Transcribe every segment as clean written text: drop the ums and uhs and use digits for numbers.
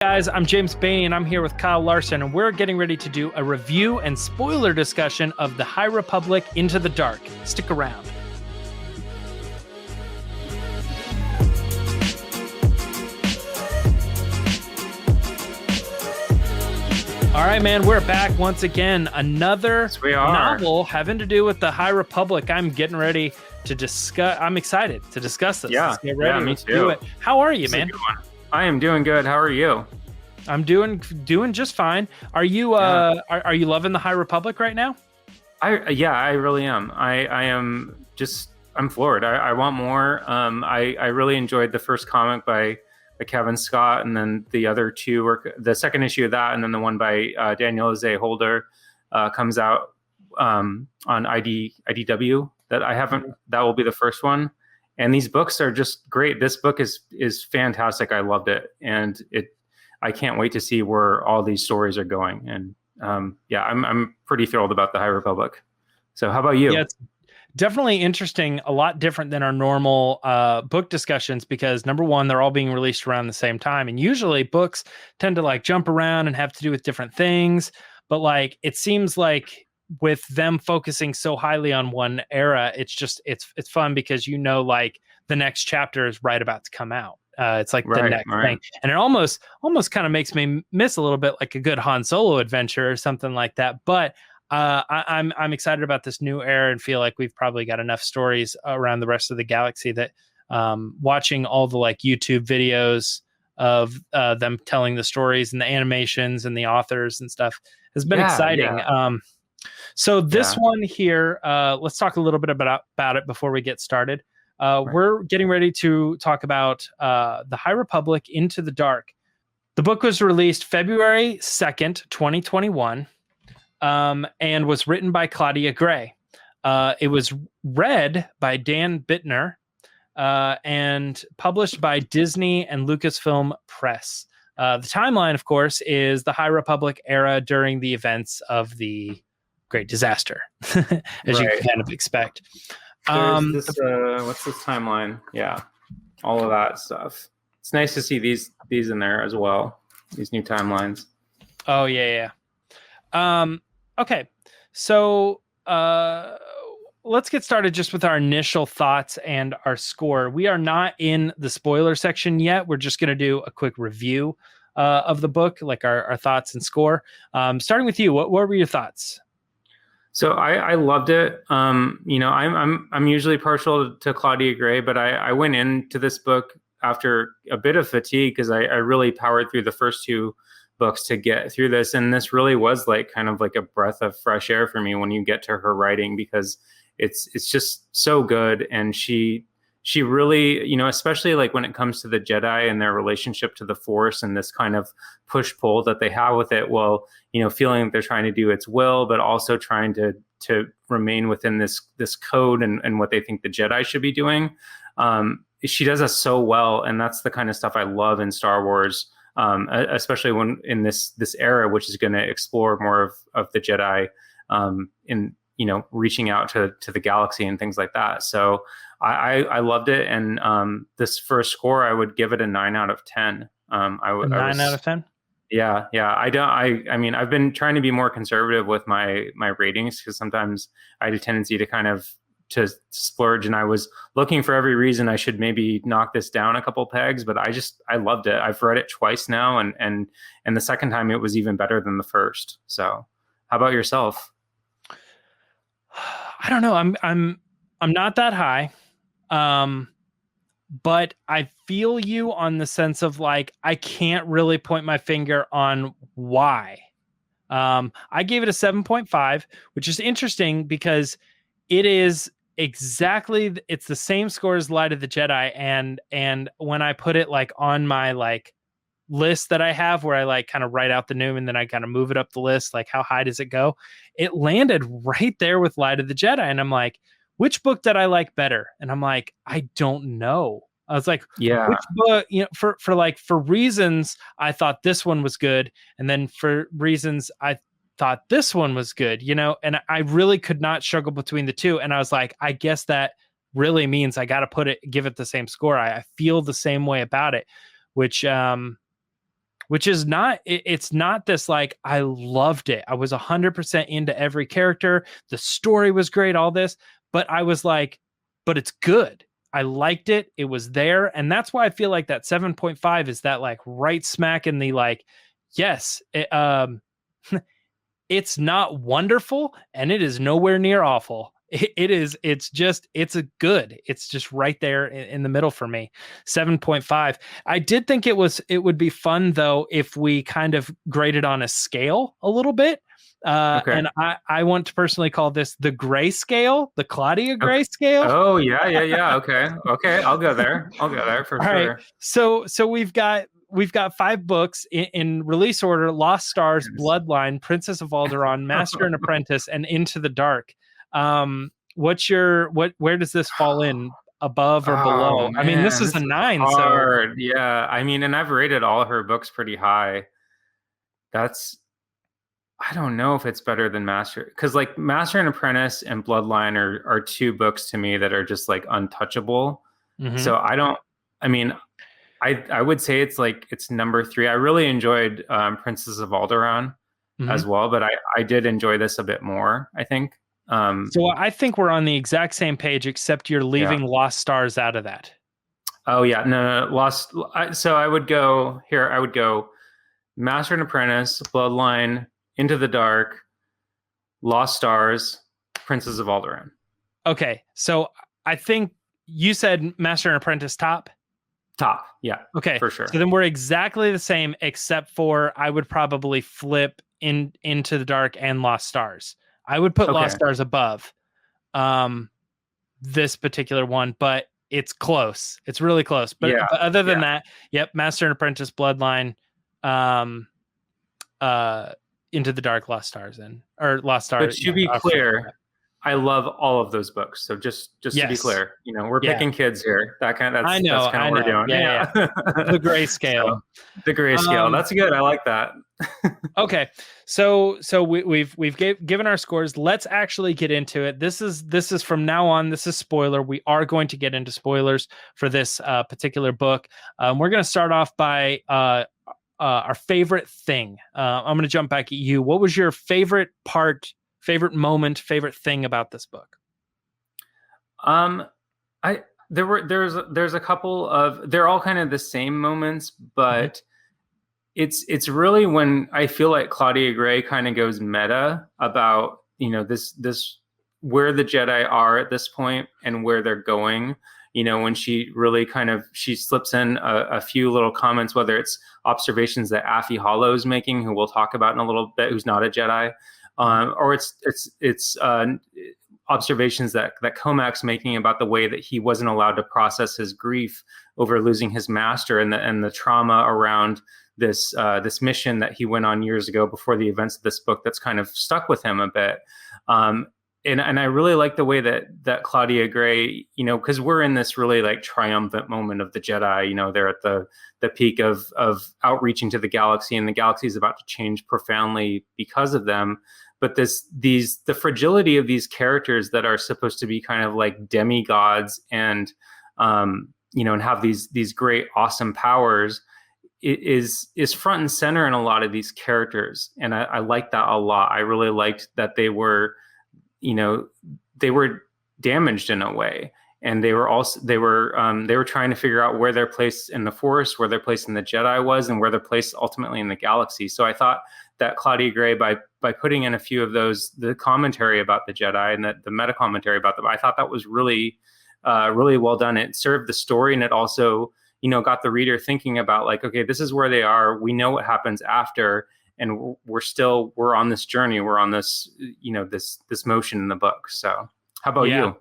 Guys, I'm James Bainey, and I'm here with Kyle Larson, and we're getting ready to do a review and spoiler discussion of The High Republic Into the Dark. Stick around. All right, man, we're back once again. Another novel having to do with The High Republic. I'm getting ready to discuss. I'm excited to discuss this. Yeah, Let's get ready. me Let's too. do it. How are you, man? I am doing good. How are you? I'm doing just fine. Are you are you loving The High Republic right now? I really am. I'm floored. I want more. I really enjoyed the first comic by Kevin Scott, and then the other two were the second issue of that, and then the one by Daniel Zay Holder comes out on IDW that I haven't. That will be the first one. And these books are just great. This book is fantastic. I loved it, and I can't wait to see where all these stories are going. And I'm pretty thrilled about the High Republic. So how about you? Yeah, it's definitely interesting. A lot different than our normal book discussions because number one, they're all being released around the same time, and usually books tend to like jump around and have to do with different things. But like it seems like with them focusing so highly on one era, it's fun because like the next chapter is right about to come out. It's like the next thing, and it almost kind of makes me miss a little bit like a good Han Solo adventure or something like that. But I'm excited about this new era and feel like we've probably got enough stories around the rest of the galaxy that watching all the like YouTube videos of them telling the stories and the animations and the authors and stuff has been exciting. Yeah. So this one here, let's talk a little bit about it before we get started. We're getting ready to talk about The High Republic Into the Dark. The book was released February 2nd, 2021, and was written by Claudia Gray. It was read by Dan Bittner and published by Disney and Lucasfilm Press. The timeline, of course, is the High Republic era during the events of the Great Disaster, as you can kind of expect. What's this timeline? Yeah, all of that stuff. It's nice to see these in there as well. These new timelines. Oh yeah. Okay, so let's get started just with our initial thoughts and our score. We are not in the spoiler section yet. We're just going to do a quick review of the book, like our thoughts and score. Starting with you, what were your thoughts? So I loved it. I'm usually partial to Claudia Gray, but I went into this book after a bit of fatigue because I really powered through the first two books to get through this, and this really was like kind of like a breath of fresh air for me when you get to her writing because it's just so good, and she really, especially like when it comes to the Jedi and their relationship to the Force and this kind of push-pull that they have with it, feeling like they're trying to do its will, but also trying to remain within this code and what they think the Jedi should be doing. She does that so well, and that's the kind of stuff I love in Star Wars, especially when in this era, which is going to explore more of the Jedi in reaching out to the galaxy and things like that. So I loved it, and this first score I would give it a 9 out of 10. Nine out of 10. Yeah. I mean, I've been trying to be more conservative with my ratings because sometimes I had a tendency to kind of to splurge, and I was looking for every reason I should maybe knock this down a couple pegs, but I loved it. I've read it twice now, and the second time it was even better than the first. So how about yourself? I don't know. I'm not that high. But I feel you on the sense of like, I can't really point my finger on why. I gave it a 7.5, which is interesting because it is it's the same score as Light of the Jedi. And when I put it like on my like list that I have where I like kind of write out the name and then I kind of move it up the list, like how high does it go? It landed right there with Light of the Jedi. And I'm like, which book did I like better? And I'm like, I don't know. I was like, which book, for reasons I thought this one was good. And then for reasons I thought this one was good, and I really could not struggle between the two. And I was like, I guess that really means I got to give it the same score. I feel the same way about it, which which is not, it's not this like, I loved it. I was 100% into every character. The story was great, all this, but I was like, but it's good. I liked it. It was there. And that's why I feel like that 7.5 is that like right smack in the like, yes, it's not wonderful and it is nowhere near awful. It's a good. It's just right there in the middle for me. 7.5. I did think it would be fun though if we kind of graded on a scale a little bit. Okay. And I want to personally call this the Gray scale, the Claudia Gray scale. Oh yeah. Okay. I'll go there for All sure. right. So we've got 5 books in release order: Lost Stars, Yes. Bloodline, Princess of Alderaan, Master and Apprentice, and Into the Dark. Where does this fall in, above or below? Man, I mean, this is a 9. hard. So yeah, I mean, and I've rated all her books pretty high. I don't know if it's better than Master, because like Master and Apprentice and Bloodline are 2 books to me that are just like untouchable. Mm-hmm. So I would say it's number 3. I really enjoyed Princess of Alderaan as well, but I did enjoy this a bit more, I think. So I think we're on the exact same page, except you're leaving Lost Stars out of that. Oh yeah, no, Lost. So I would go Master and Apprentice, Bloodline, Into the Dark, Lost Stars, Princess of Alderaan. Okay, so I think you said Master and Apprentice top, yeah. Okay, for sure. So then we're exactly the same, except for I would probably flip Into the Dark and Lost Stars. I would put Lost Stars above this particular one, but it's close. It's really close. But other than that, yep, Master and Apprentice, Bloodline, Into the Dark, Lost Stars, or Lost Stars. But to be clear, I love all of those books. So just to be clear, we're picking kids here. That's kind of what we're doing. Yeah. The Gray scale. So, the Gray scale. That's good. I like that. Okay. So we've given our scores. Let's actually get into it. This is from now on. This is spoiler. We are going to get into spoilers for this particular book. We're going to start off by our favorite thing. I'm going to jump back at you. What was your favorite part, favorite moment, favorite thing about this book? There's a couple of, they're all kind of the same moments, but it's really when I feel like Claudia Gray kind of goes meta about, this where the Jedi are at this point and where they're going. When she really she slips in a few little comments, whether it's observations that Affie Hollow's making, who we'll talk about in a little bit, who's not a Jedi, or it's observations that Comac's making about the way that he wasn't allowed to process his grief over losing his master and the trauma around this mission that he went on years ago before the events of this book that's kind of stuck with him a bit. And I really like the way that Claudia Gray, because we're in this really like triumphant moment of the Jedi. They're at the peak of outreaching to the galaxy, and the galaxy is about to change profoundly because of them. But the fragility of these characters that are supposed to be kind of like demigods and and have these great awesome powers is front and center in a lot of these characters, and I like that a lot. I really liked that they were damaged in a way, and they were trying to figure out where their place in the Force, where their place in the Jedi was, and where their place ultimately in the galaxy. So I thought that Claudia Gray, by putting in a few of those, the commentary about the Jedi and the meta commentary about them, I thought that was really really well done. It served the story, and it also got the reader thinking about like, okay, this is where they are. We know what happens after. And we're on this journey. We're on this, this motion in the book. So how about you?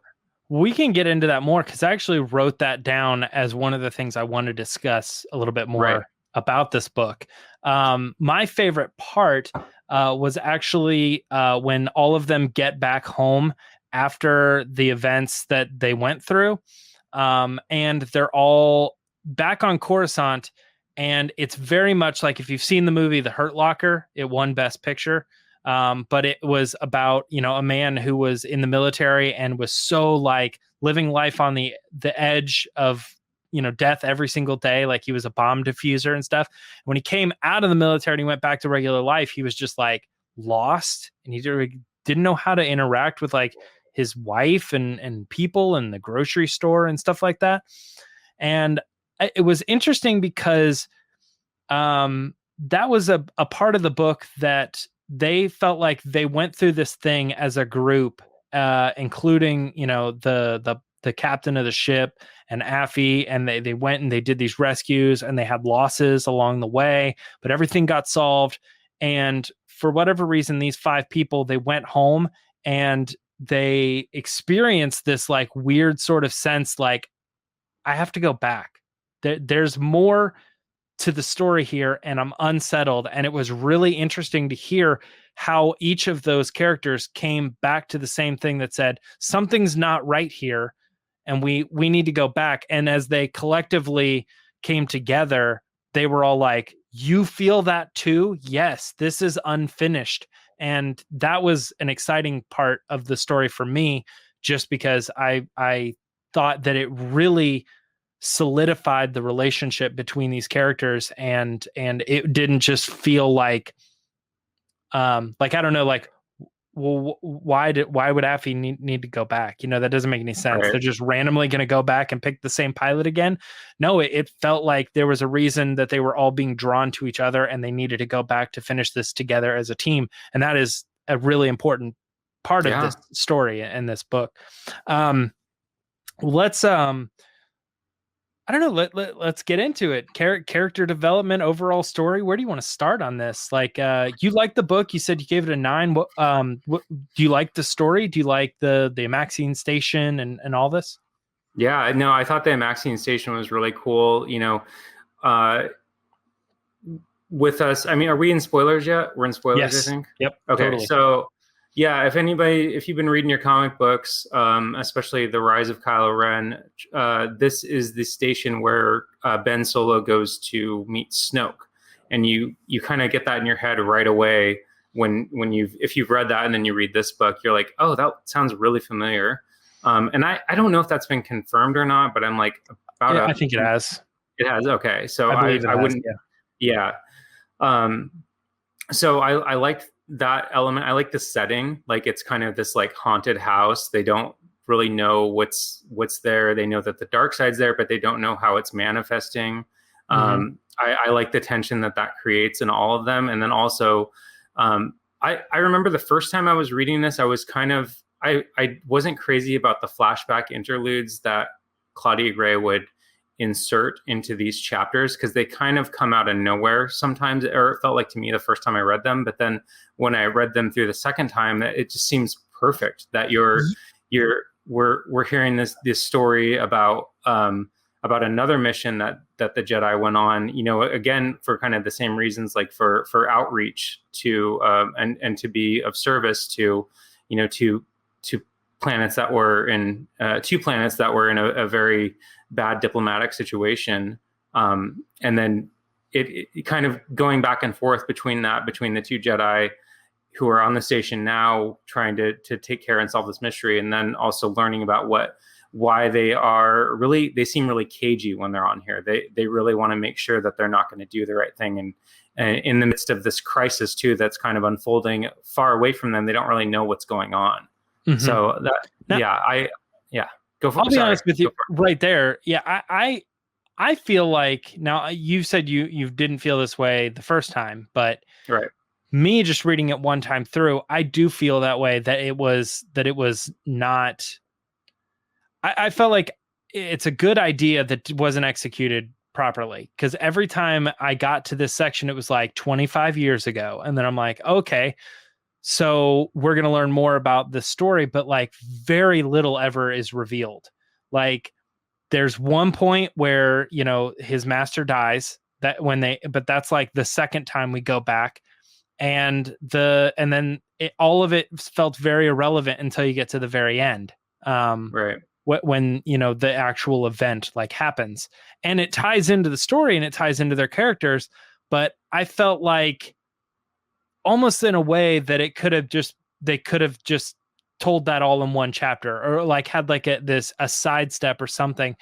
We can get into that more, because I actually wrote that down as one of the things I want to discuss a little bit more about this book. My favorite part was actually when all of them get back home after the events that they went through. And they're all back on Coruscant. And it's very much like, if you've seen the movie The Hurt Locker, it won Best Picture. But it was about, a man who was in the military and was so like living life on the edge of death every single day, like he was a bomb diffuser and stuff. When he came out of the military and he went back to regular life, he was just like lost, and he didn't know how to interact with like his wife and people and the grocery store and stuff like that. And it was interesting because that was a part of the book that they felt like they went through this thing as a group, including, the captain of the ship and Affy, and they went and they did these rescues, and they had losses along the way, but everything got solved. And for whatever reason, these 5 people, they went home and they experienced this like weird sort of sense, like, I have to go back. There's more to the story here, and I'm unsettled. And it was really interesting to hear how each of those characters came back to the same thing that said, something's not right here, and we need to go back. And as they collectively came together, they were all like, you feel that too? Yes, this is unfinished. And that was an exciting part of the story for me, just because I thought that it really solidified the relationship between these characters, and it didn't just feel like I don't know, like, well, why would Affy need to go back? That doesn't make any sense. Right. They're just randomly going to go back and pick the same pilot again. No, it felt like there was a reason that they were all being drawn to each other, and they needed to go back to finish this together as a team. And that is a really important part of this story and this book. Let's I don't know. Let's get into it. Character development, overall story. Where do you want to start on this? Like, you liked the book. You said you gave it a 9. What do you like the story? Do you like the Maxine station and all this? Yeah, no, I thought the Maxine station was really cool. With us, I mean, are we in spoilers yet? We're in spoilers, Yes. I think. Yep. Okay, Totally. so yeah, if you've been reading your comic books, especially The Rise of Kylo Ren, this is the station where Ben Solo goes to meet Snoke, and you kind of get that in your head right away if you've read that and then you read this book, you're like, oh, that sounds really familiar. And I don't know if that's been confirmed or not, but I'm like, I think it has. It has. Okay, so I believe I wouldn't. Yeah. So I liked that element. I like the setting. Like, it's kind of this like haunted house. They don't really know what's there. They know that the dark side's there, but they don't know how it's manifesting. Mm-hmm. I like the tension that creates in all of them. And then also, I remember the first time I was reading this, I was I wasn't crazy about the flashback interludes that Claudia Gray would insert into these chapters, because they kind of come out of nowhere sometimes, or it felt like to me the first time I read them. But then when I read them through the second time, it just seems perfect that we're hearing this story about another mission that the Jedi went on, again, for kind of the same reasons, like for outreach to and to be of service to planets that were in 2 planets that were in a very bad diplomatic situation, and then it kind of going back and forth between the 2 Jedi who are on the station now trying to take care and solve this mystery, and then also learning about why they seem really cagey when they're on here. They really want to make sure that they're not going to do the right thing, and in the midst of this crisis too that's kind of unfolding far away from them, they don't really know what's going on. Mm-hmm. So go for it. I'll be honest with you right there. Yeah, I feel like, now you said you didn't feel this way the first time, but right. Me just reading it one time through, I do feel that way, that it was not. I felt like it's a good idea that wasn't executed properly, because every time I got to this section, it was like 25 years ago, and then I'm like, okay, so we're going to learn more about the story, but like very little ever is revealed. Like, there's one point where, his master dies, but that's like the second time we go back, and then all of it felt very irrelevant until you get to the very end. Right. When the actual event like happens, and it ties into the story and it ties into their characters, but I felt like almost in a way that they could have just told that all in one chapter, or like had like a sidestep or something.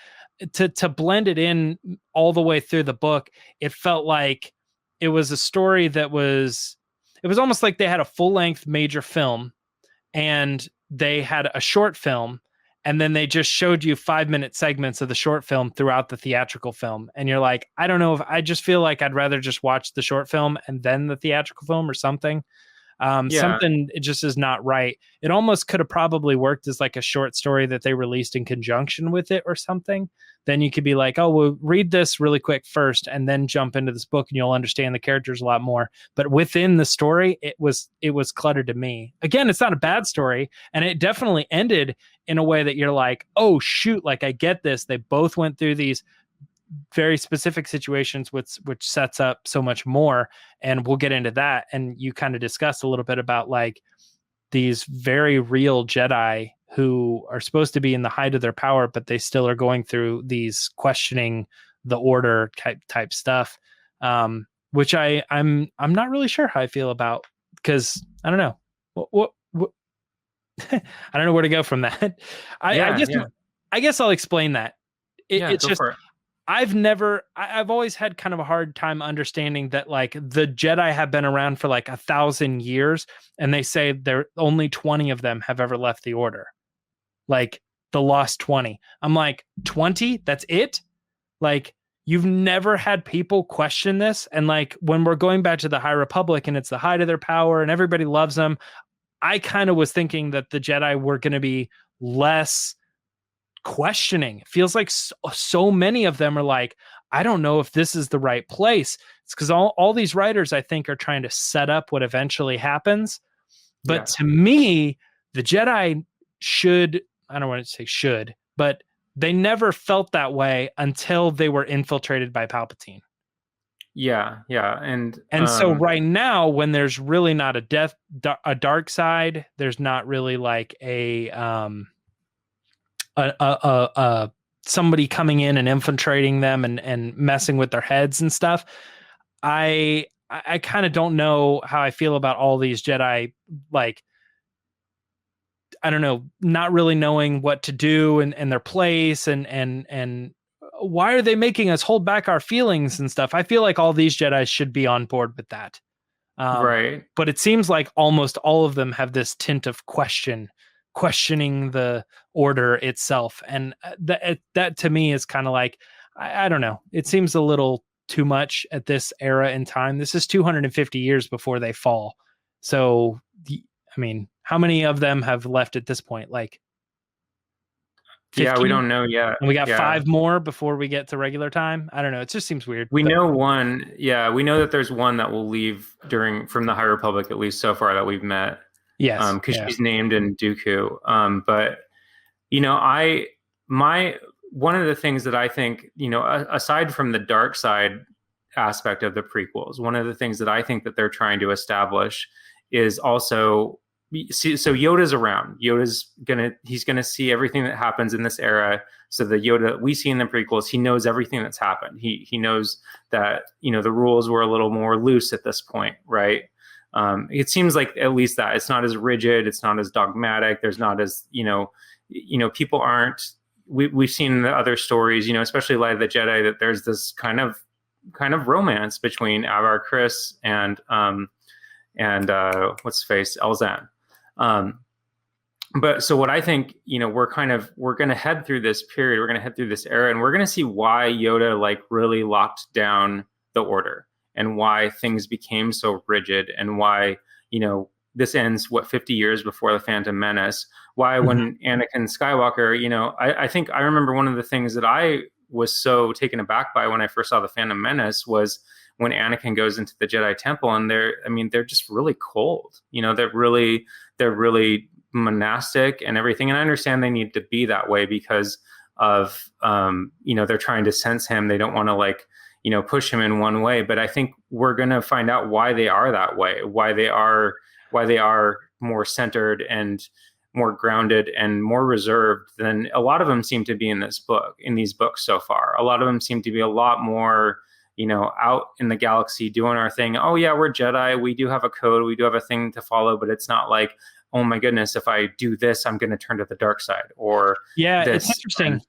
to blend it in all the way through the book, it felt like it was a story that was, it was almost like they had a full-length major film and they had a short film, and then they just showed you 5-minute segments of the short film throughout the theatrical film. And you're like, I don't know, if I just feel like I'd rather just watch the short film and then the theatrical film or something. Yeah. Something, it just is not right. It almost could have probably worked as like a short story that they released in conjunction with it or something. Then you could be like, oh, well, read this really quick first and then jump into this book and you'll understand the characters a lot more. But within the story, it was cluttered to me. Again, it's not a bad story, and it definitely ended in a way that you're like, oh shoot, like I get this. They both went through these very specific situations, which sets up so much more, and we'll get into that. And you kind of discussed a little bit about like these very real Jedi who are supposed to be in the height of their power, but they still are going through these questioning the order type stuff, which I'm not really sure how I feel about, because I don't know what I don't know where to go from that. I guess I'll explain that. It's just, I've always had kind of a hard time understanding that like the Jedi have been around for like 1,000 years, and they say there only 20 of them have ever left the order. Like the lost 20. I'm like, 20? That's it? Like, you've never had people question this? And like when we're going back to the High Republic and it's the height of their power and everybody loves them, I kind of was thinking that the Jedi were going to be less questioning. It feels like so many of them are like, I don't know if this is the right place. It's because all these writers, I think, are trying to set up what eventually happens. But to me, the Jedi should, I don't want to say should, but they never felt that way until they were infiltrated by Palpatine. Yeah. And so right now, when there's really not a dark side, there's not really like a somebody coming in and infiltrating them and messing with their heads and stuff. I kind of don't know how I feel about all these Jedi, like, I don't know, not really knowing what to do and their place and why are they making us hold back our feelings and stuff. I feel like all these Jedi should be on board with that. Right. But it seems like almost all of them have this tint of questioning the order itself. And that to me is kind of like, I don't know. It seems a little too much at this era in time. This is 250 years before they fall. So, I mean, how many of them have left at this point? Like 15? Yeah, we don't know yet. And we got 5 more before we get to regular time. I don't know. It just seems weird. We know one. Yeah, we know that there's one that will leave from the High Republic, at least so far that we've met. Yes. Because she's named in Dooku. But, one of the things that I think, aside from the dark side aspect of the prequels, one of the things that I think that they're trying to establish is also, so Yoda's around. He's gonna see everything that happens in this era. So the Yoda we see in the prequels, he knows everything that's happened. He knows that, the rules were a little more loose at this point, right? It seems like at least that it's not as rigid, it's not as dogmatic. There's not as, people aren't, we've seen in the other stories, especially Light of the Jedi, that there's this kind of romance between Avar Kriss and what's his face, Elzan. But so what I think, we're going to head through this period, we're going to head through this era, and we're going to see why Yoda like really locked down the order and why things became so rigid and why, this ends 50 years before the Phantom Menace. Why when Anakin Skywalker, I think I remember one of the things that I was so taken aback by when I first saw the Phantom Menace was when Anakin goes into the Jedi Temple and they're just really cold. They're really monastic and everything. And I understand they need to be that way because of, they're trying to sense him. They don't want to push him in one way. But I think we're going to find out why they are that way, why they are more centered and more grounded and more reserved than a lot of them seem to be in these books so far. A lot of them seem to be a lot more, out in the galaxy doing our thing. Oh yeah, we're Jedi. We do have a code. We do have a thing to follow, but it's not like, oh my goodness, if I do this, I'm going to turn to the dark side or it's interesting.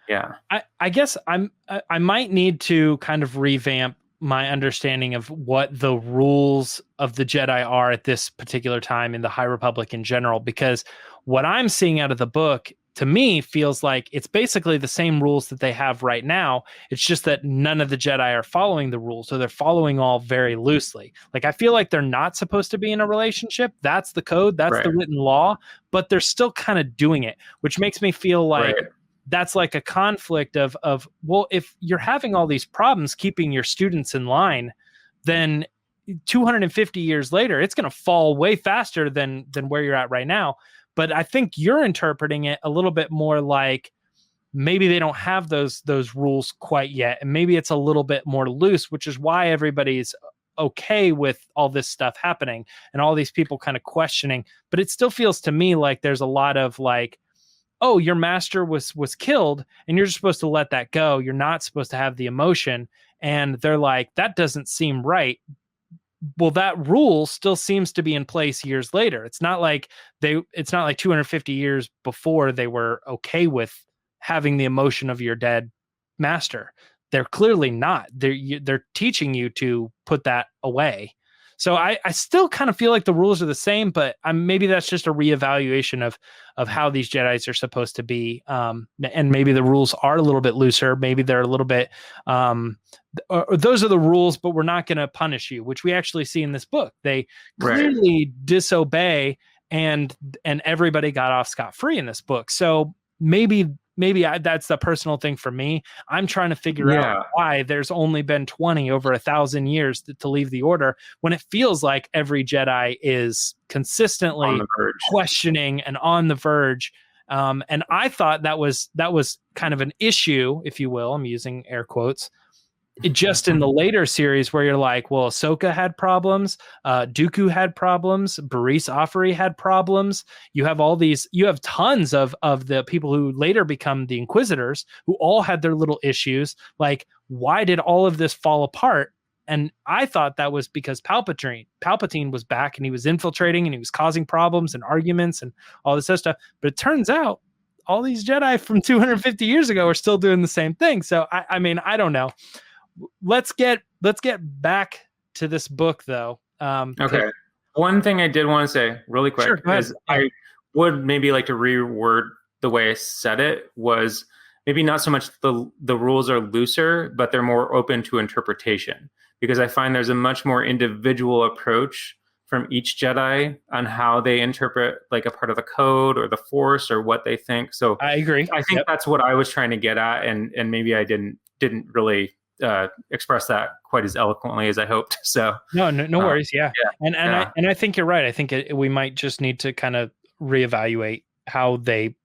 Yeah. I guess I might need to kind of revamp my understanding of what the rules of the Jedi are at this particular time in the High Republic in general, because what I'm seeing out of the book to me feels like it's basically the same rules that they have right now. It's just that none of the Jedi are following the rules, so they're following all very loosely. Like I feel like they're not supposed to be in a relationship. That's the code, that's the Right. written law, but they're still kind of doing it, which makes me feel like Right. that's like a conflict of well, if you're having all these problems keeping your students in line, then 250 years later it's going to fall way faster than where you're at right now. But I think you're interpreting it a little bit more like maybe they don't have those rules quite yet, and maybe it's a little bit more loose, which is why everybody's okay with all this stuff happening and all these people kind of questioning. But it still feels to me like there's a lot of like, oh, your master was killed and you're just supposed to let that go. You're not supposed to have the emotion. And they're like, that doesn't seem right. Well, that rule still seems to be in place years later. It's not like 250 years before they were okay with having the emotion of your dead master. They're clearly not. They're teaching you to put that away. So I still kind of feel like the rules are the same, but maybe that's just a reevaluation of how these Jedis are supposed to be. And maybe the rules are a little bit looser. Maybe they're a little bit, or those are the rules, but we're not going to punish you, which we actually see in this book. They clearly disobey, and everybody got off scot-free in this book. So maybe that's the personal thing for me. I'm trying to figure out why there's only been 20 over 1,000 years to leave the order, when it feels like every Jedi is consistently questioning and on the verge. And I thought that was kind of an issue, if you will. I'm using air quotes. Just in the later series where you're like, well, Ahsoka had problems, Dooku had problems, Baris Offeri had problems. You have tons of the people who later become the Inquisitors who all had their little issues. Like, why did all of this fall apart? And I thought that was because Palpatine was back and he was infiltrating and he was causing problems and arguments and all this other stuff. But it turns out all these Jedi from 250 years ago are still doing the same thing. So I mean, I don't know. Let's get back to this book, though. Okay. One thing I did want to say really quick is I would maybe like to reword the way I said it. Was maybe not so much the rules are looser, but they're more open to interpretation, because I find there's a much more individual approach from each Jedi on how they interpret like a part of the code or the Force or what they think. So I agree. I think that's what I was trying to get at, and maybe I didn't really express that quite as eloquently as I hoped. So no worries. Yeah. And I think you're right. I think we might just need to kind of reevaluate how they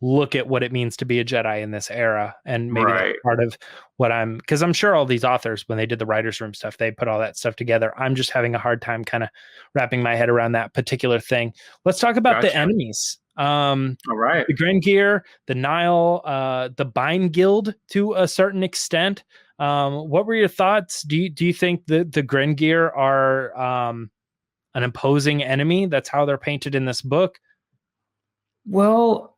look at what it means to be a Jedi in this era. And maybe that's part of what because I'm sure all these authors, when they did the writer's room stuff, they put all that stuff together. I'm just having a hard time kind of wrapping my head around that particular thing. Let's talk about the enemies. All right. The Grengear, the Nile, the Bind Guild to a certain extent. What were your thoughts? Do you think that the Grengear are an imposing enemy? That's how they're painted in this book. Well,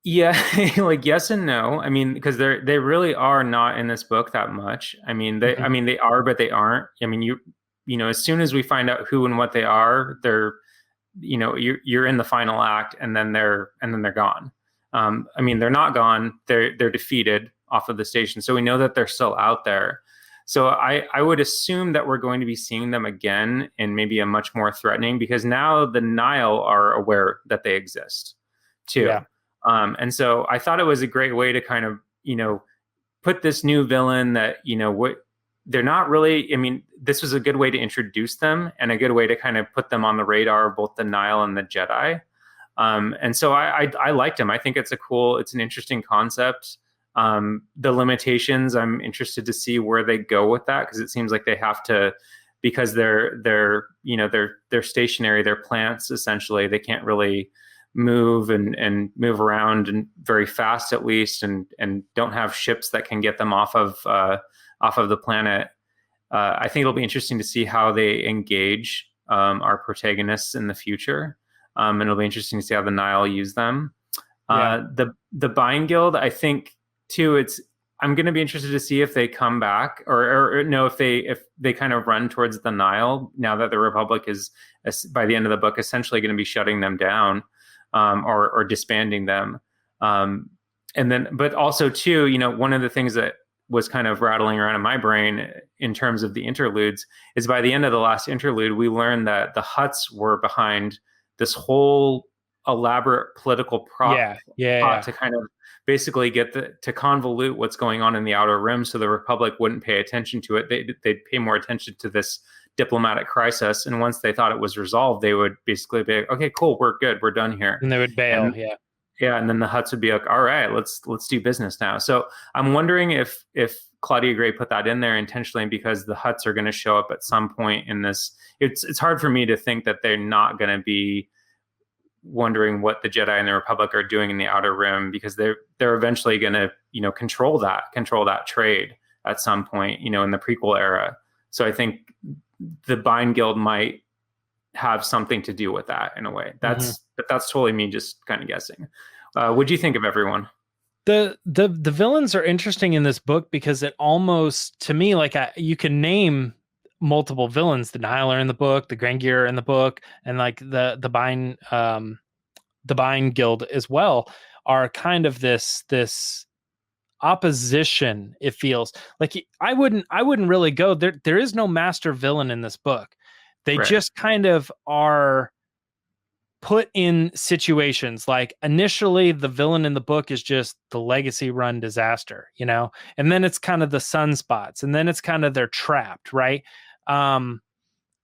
yeah, like yes and no. I mean, because they really are not in this book that much. I mean, they are, but they aren't. I mean, you know, as soon as we find out who and what they are, they're, you know, you're in the final act, and then they're gone. I mean, they're not gone. They're defeated off of the station, so we know that they're still out there. So I would assume that we're going to be seeing them again, and maybe a much more threatening, because now the Nile are aware that they exist too. Yeah. And so I thought it was a great way to kind of, you know, put this new villain that, you know, they're not really, I mean, this was a good way to introduce them and a good way to kind of put them on the radar of both the Nile and the Jedi. And so I liked him. I think it's an interesting concept. The limitations, I'm interested to see where they go with that, because it seems like they have to, because they're stationary, they're plants essentially. They can't really move and move around and very fast, at least, and don't have ships that can get them off of the planet. I think it'll be interesting to see how they engage our protagonists in the future, and it'll be interesting to see how the Nile use them. The Bind Guild, I think too, I'm going to be interested to see if they come back, or no, if they kind of run towards the Nile now that the Republic is, by the end of the book, essentially going to be shutting them down, or disbanding them. And then, but also too, one of the things that was kind of rattling around in my brain in terms of the interludes is, by the end of the last interlude, we learned that the Hutts were behind this whole elaborate political plot to kind of basically to convolute what's going on in the Outer Rim, so the Republic wouldn't pay attention to it. They'd pay more attention to this diplomatic crisis, and once they thought it was resolved, they would basically be like, okay, cool, we're good, we're done here, and they would bail. And then the Hutts would be like, all right, let's do business now. So I'm wondering if Claudia Gray put that in there intentionally, because the Hutts are going to show up at some point in this. It's hard for me to think that they're not going to be wondering what the Jedi and the Republic are doing in the Outer Rim, because they're eventually going to control that trade at some point in the prequel era. So I think the Bind Guild might have something to do with that in a way. But that's totally me just kind of guessing. What do you think of everyone? The villains are interesting in this book because it almost, to me, like you can name multiple villains. The Nihil are in the book, the Grangir are in the book, and like the Bind Guild as well are kind of this opposition. It feels like I wouldn't really go there. There is no master villain in this book. They just kind of are put in situations. Like initially the villain in the book is just the legacy run disaster, and then it's kind of the sunspots, and then it's kind of they're trapped, right? And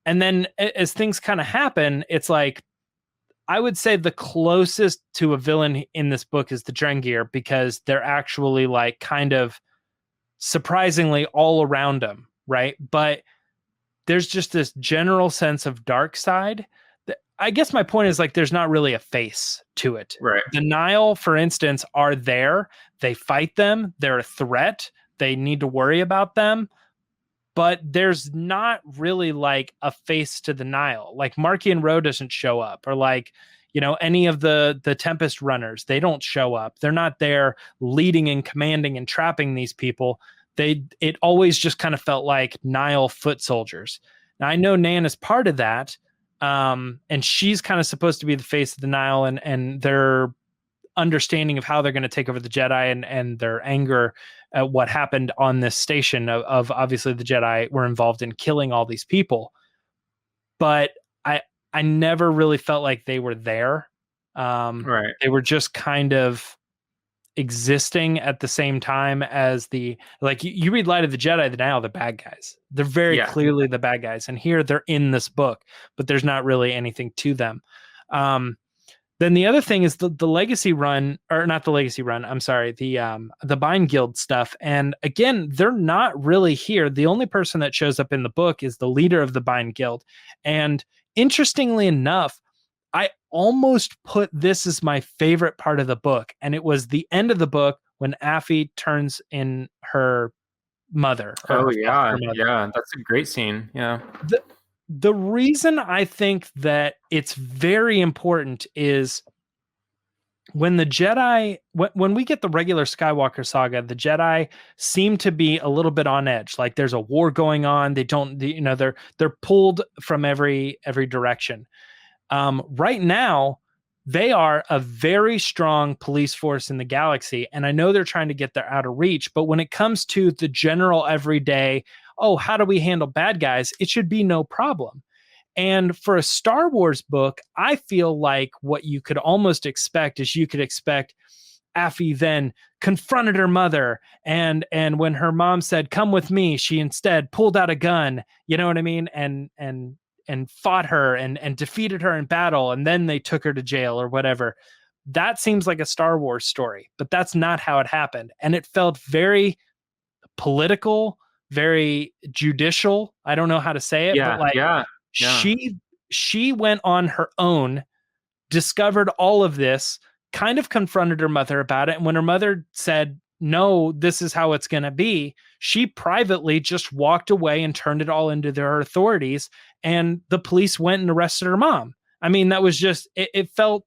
then as things kind of happen, it's like, I would say the closest to a villain in this book is the Drengir, because they're actually like kind of surprisingly all around them, right? But there's just this general sense of dark side. I guess my point is, like, there's not really a face to it. Right. The Nile, for instance, are there. They fight them. They're a threat. They need to worry about them. But there's not really like a face to the Nile. Like Markian Row doesn't show up, or like, any of the Tempest runners, they don't show up. They're not there leading and commanding and trapping these people. It always just kind of felt like Nile foot soldiers. Now I know Nan is part of that. And she's kind of supposed to be the face of the Nile, and their understanding of how they're going to take over the Jedi, and their anger at what happened on this station of obviously the Jedi were involved in killing all these people. But I never really felt like they were there. They were just kind of existing at the same time as you read Light of the Jedi, the Nile, the bad guys. They're very clearly the bad guys. And here they're in this book, but there's not really anything to them. Then the other thing is the legacy run, or not the legacy run, I'm sorry, the Bind Guild stuff. And again, they're not really here. The only person that shows up in the book is the leader of the Bind Guild. And interestingly enough, I almost put this as my favorite part of the book. And it was the end of the book when Affie turns in her mother. Yeah. That's a great scene. Yeah. The reason I think that it's very important is when the Jedi, when we get the regular Skywalker saga, the Jedi seem to be a little bit on edge. Like there's a war going on. They're pulled from every direction. Right now, they are a very strong police force in the galaxy, and I know they're trying to get their outer reach, but when it comes to the general everyday, how do we handle bad guys? It should be no problem. And for a Star Wars book, I feel like what you could almost expect is you could expect Affie then confronted her mother, and when her mom said, "Come with me," she instead pulled out a gun, you know what I mean? And fought her and defeated her in battle, and then they took her to jail or whatever. That seems like a Star Wars story, but that's not how it happened. And it felt very political, very judicial. I don't know how to say it, but she went on her own, discovered all of this, kind of confronted her mother about it. And when her mother said, "No, this is how it's going to be," she privately just walked away and turned it all into their authorities. And the police went and arrested her mom. I mean, that was just, it felt,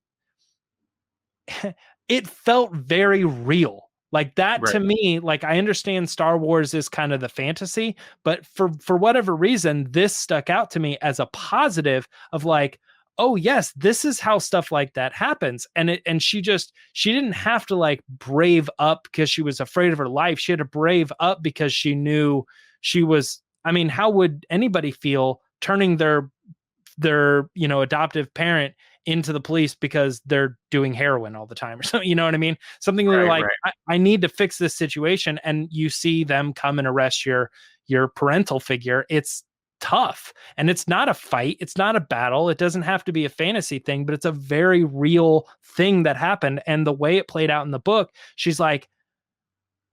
it felt very real. Like that Right. to me, like I understand Star Wars is kind of the fantasy, but for whatever reason, this stuck out to me as a positive of like, oh yes, this is how stuff like that happens. And she didn't have to like brave up because she was afraid of her life. She had to brave up because she knew she was, I mean, how would anybody feel turning their adoptive parent into the police because they're doing heroin all the time or something, you know what I mean? Something that they're Right. like, Right. I need to fix this situation. And you see them come and arrest your parental figure. It's tough. And it's not a fight. It's not a battle. It doesn't have to be a fantasy thing, but it's a very real thing that happened. And the way it played out in the book, she's like,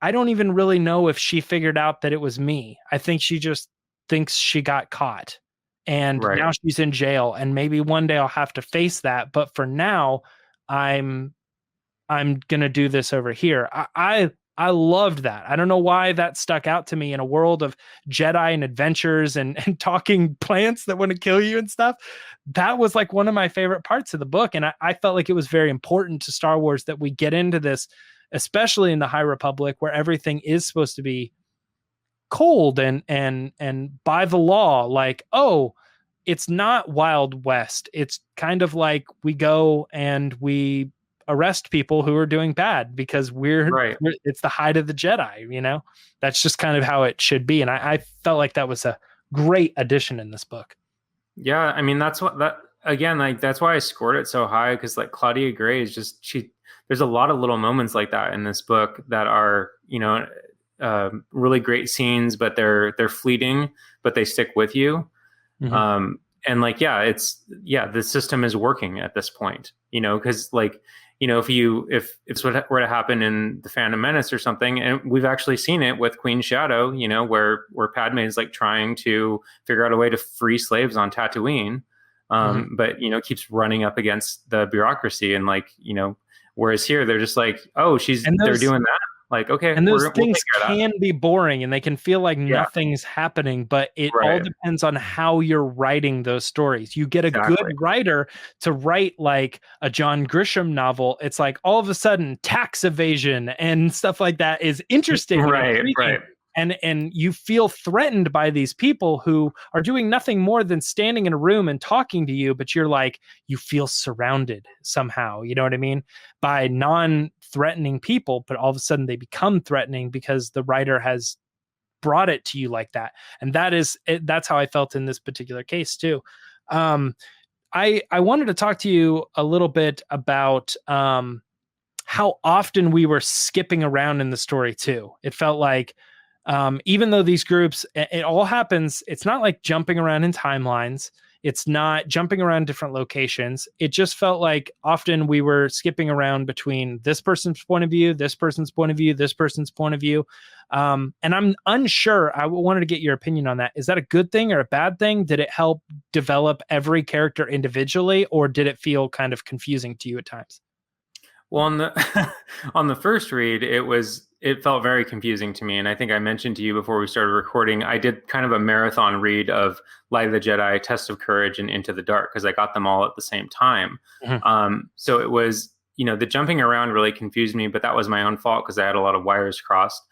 I don't even really know if she figured out that it was me. I think she just thinks she got caught. And Right. now she's in jail, and maybe one day I'll have to face that, but for now I'm going to do this over here. I loved that. I don't know why that stuck out to me in a world of Jedi and adventures and talking plants that want to kill you and stuff. That was like one of my favorite parts of the book. And I felt like it was very important to Star Wars that we get into this, especially in the High Republic, where everything is supposed to be cold and by the law. Like, oh, it's not Wild West. It's kind of like we go and we arrest people who are doing bad because Right. it's the height of the Jedi, that's just kind of how it should be. And I felt like that was a great addition in this book. Yeah, I mean that's what that again, like that's why I scored it so high, because like Claudia Gray is just there's a lot of little moments like that in this book that are, really great scenes, but they're fleeting, but they stick with you. Mm-hmm. And like, the system is working at this point, because like, if it's what were to happen in the Phantom Menace or something, and we've actually seen it with Queen Shadow, where Padme is like trying to figure out a way to free slaves on Tatooine, Mm-hmm. but keeps running up against the bureaucracy, and like, whereas here they're just like, oh, they're doing that. Like, okay, And those we'll take things care of that. can be boring and they can feel like Yeah, nothing's happening, but it all right. depends on how you're writing those stories. You get a good Exactly. writer to write like a John Grisham novel. It's like all of a sudden tax evasion and stuff like that is interesting and Right, intriguing. right. And you feel threatened by these people who are doing nothing more than standing in a room and talking to you, but you're like, you feel surrounded somehow, you know what I mean? By non-threatening people, but all of a sudden they become threatening because the writer has brought it to you like that. And that's how I felt in this particular case too. I wanted to talk to you a little bit about how often we were skipping around in the story too. It felt like even though these groups, it all happens, it's not like jumping around in timelines. It's not jumping around different locations. It just felt like often we were skipping around between this person's point of view, this person's point of view, this person's point of view. And I'm unsure. I wanted to get your opinion on that. Is that a good thing or a bad thing? Did it help develop every character individually, or did it feel kind of confusing to you at times? Well, on the on the first read, it felt very confusing to me, and I think I mentioned to you before we started recording, I did kind of a marathon read of Light of the Jedi, Test of Courage, and Into the Dark because I got them all at the same time. Mhm. So it was, the jumping around really confused me, but that was my own fault because I had a lot of wires crossed.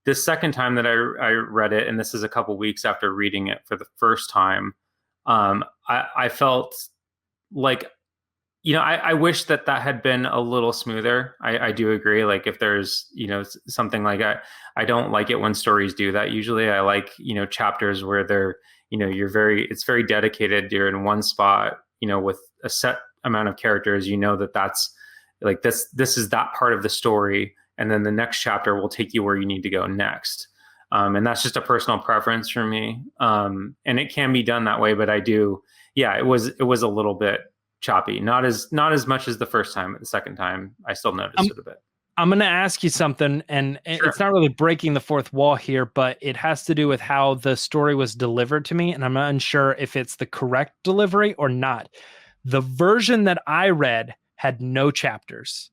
This second time that I read it, and this is a couple weeks after reading it for the first time, I felt like I wish that had been a little smoother. I do agree. Like if there's, something like I don't like it when stories do that. Usually I like, chapters where they're, it's very dedicated. You're in one spot, with a set amount of characters, that's like, this is that part of the story. And then the next chapter will take you where you need to go next. And that's just a personal preference for me. And it can be done that way, but it was a little bit choppy, not as much as the first time. But the second time I still noticed it a bit. I'm going to ask you something, and Sure. it's not really breaking the fourth wall here, but it has to do with how the story was delivered to me, and I'm unsure if it's the correct delivery or not. The version that I read had no chapters,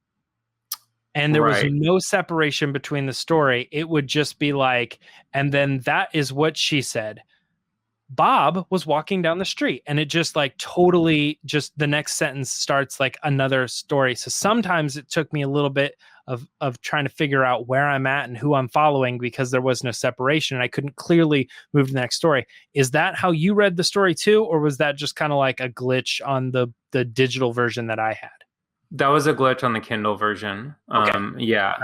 and there was no separation between the story. It would just be like, and then that is what she said. Bob was walking down the street, and it just like totally just the next sentence starts like another story. So sometimes it took me a little bit of trying to figure out where I'm at and who I'm following because there was no separation and I couldn't clearly move to the next story. Is that how you read the story too, or was that just kind of like a glitch on the digital version that I had? That was a glitch on the Kindle version. Okay. Yeah.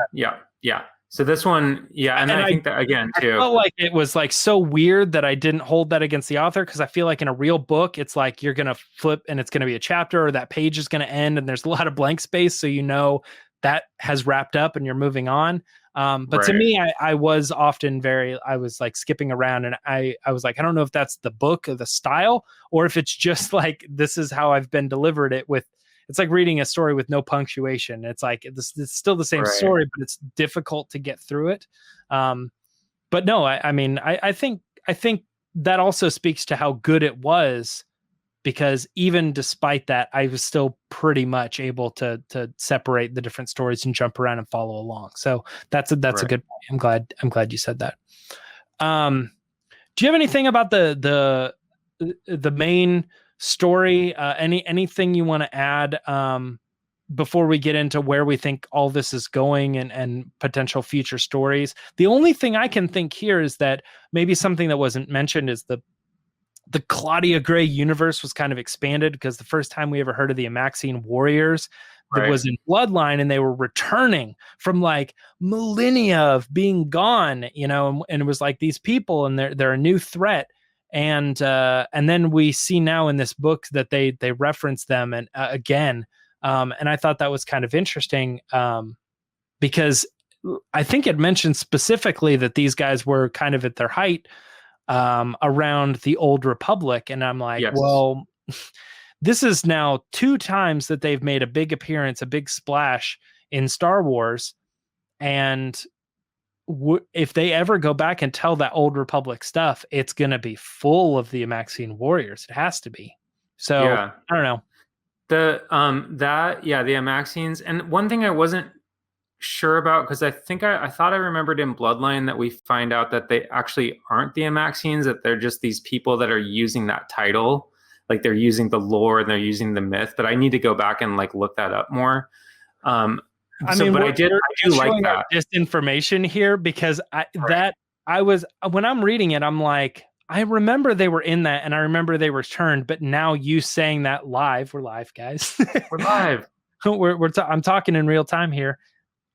So this one, yeah, and And I think that again I too. felt like it was like so weird that I didn't hold that against the author because I feel like in a real book, it's like you're gonna flip and it's gonna be a chapter or that page is gonna end and there's a lot of blank space, so you know that has wrapped up and you're moving on. But to Right, me, I was often I was like skipping around and I was like, I don't know if that's the book or the style or if it's just like this is how I've been delivered it with. It's like reading a story with no punctuation. It's like it's still the same right. story, but it's difficult to get through it. But no, I mean, I think that also speaks to how good it was because even despite that, I was still pretty much able to separate the different stories and jump around and follow along. So that's a Right. good point. I'm glad you said that. Do you have anything about the main story? Anything you want to add before we get into where we think all this is going and potential future stories? The only thing I can think here is that maybe something that wasn't mentioned is the Claudia Gray universe was kind of expanded because the first time we ever heard of the Maxine Warriors that Right. was in Bloodline and they were returning from like millennia of being gone, and it was like these people and they're a new threat. And then we see now in this book that they reference them and again. And I thought that was kind of interesting because I think it mentioned specifically that these guys were kind of at their height around the Old Republic. And I'm like, Yes. well, this is now 2 times that they've made a big appearance, a big splash in Star Wars. And if they ever go back and tell that Old Republic stuff, it's going to be full of the Maxine Warriors. It has to be. So Yeah. I don't know. The Amaxines, and one thing I wasn't sure about because I thought I remembered in Bloodline that we find out that they actually aren't the Amaxines, that they're just these people that are using that title, like they're using the lore and they're using the myth. But I need to go back and like look that up more. I So, mean, but we're I do just like showing our that. disinformation here because Right. I was when I'm reading it, I'm like, I remember they were in that, and I remember they were turned. But now you saying that live, we're live, guys. We're live. I'm talking in real time here.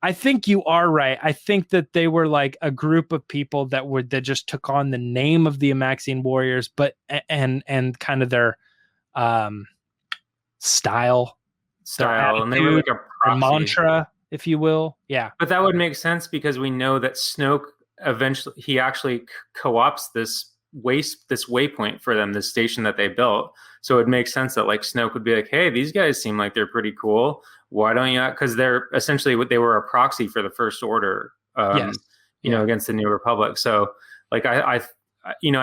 I think you are right. I think that they were like a group of people that just took on the name of the Amaxian Warriors, but and kind of their um, style, their Style, and they were attitude, like a their proxy. mantra, if you will. Yeah. But that would make sense because we know that Snoke eventually he actually co-opts this waypoint for them, this station that they built. So it makes sense that like Snoke would be like, "Hey, these guys seem like they're pretty cool. Why don't you?" Because they're essentially what they were a proxy for the First Order, Yes. Yeah. against the New Republic. So like I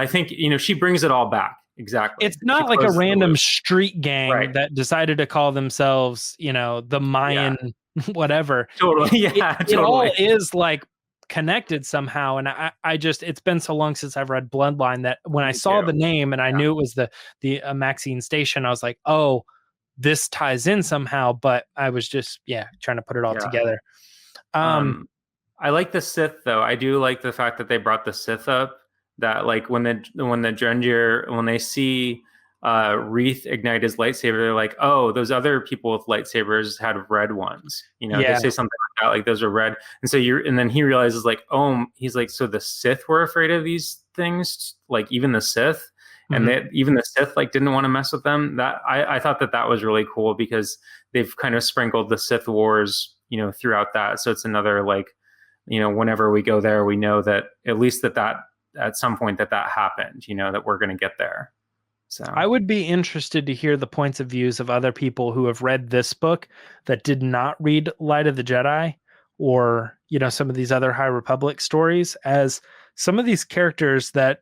think she brings it all back exactly. It's She not like a closes the random loop. street gang Right. that decided to call themselves, the Yeah. Mayan whatever. Totally. It, Yeah. it all Totally. is like connected somehow. And I just, it's been so long since I've read Bloodline that when I Me saw too. the name and I Yeah. knew it was the Maxine station, I was like, oh, this ties in somehow. But I was just, trying to put it all Yeah. together. I like the Sith though. I do like the fact that they brought the Sith up. That like when the Drengir when they see Wreath ignite his lightsaber, they're like, oh, those other people with lightsabers had red ones. They Yeah. say something like that, like those are red. And so and then he realizes like, oh, he's like, so the Sith were afraid of these things, like even the Sith, and even the Sith like didn't want to mess with them. That I thought that was really cool because they've kind of sprinkled the Sith wars, throughout that. So it's another like, whenever we go there, we know that at least that at some point that happened, that we're going to get there. So I would be interested to hear the points of views of other people who have read this book that did not read Light of the Jedi or, some of these other High Republic stories, as some of these characters that